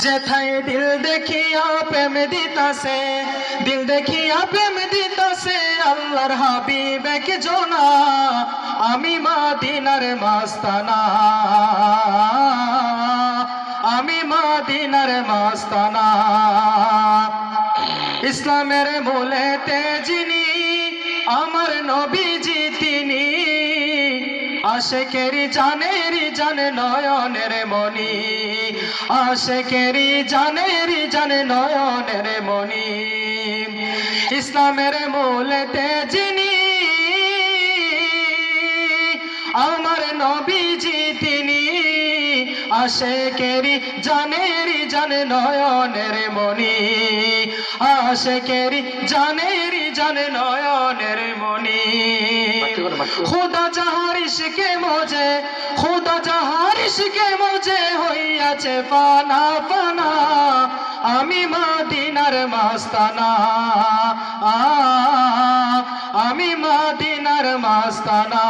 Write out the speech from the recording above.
যেথায় দিল দেখিয়া প্রেম দিতাছে, দিল দেখিয়া প্রেম দিতাছে আল্লাহর হাবিবেক জোনা, আমি মদিনার মাস্তানা, আমি মদিনার মাস্তানা। ইসলামের মূলেতে যিনি আমার নবীজি তিনি, আশেকেরি জানেরি জানে নয়নের মনি, আশেকেরি জানেরি জানে নয়নের মনি। ইসলামের মূলেতে যিনি আমার নবীজি তিনি, আশেকেরি জানেরি জানে নয়নের মনি, আশেকেরি জানেরি জানে নয়নের মনি। খুদা যাহার ইশকে মোজে, খুদা যাহার ইশকে মোজে হইয়াছে ফানা ফানা, আমি মদিনার মাস্তানা, আমি মদিনার মাস্তানা।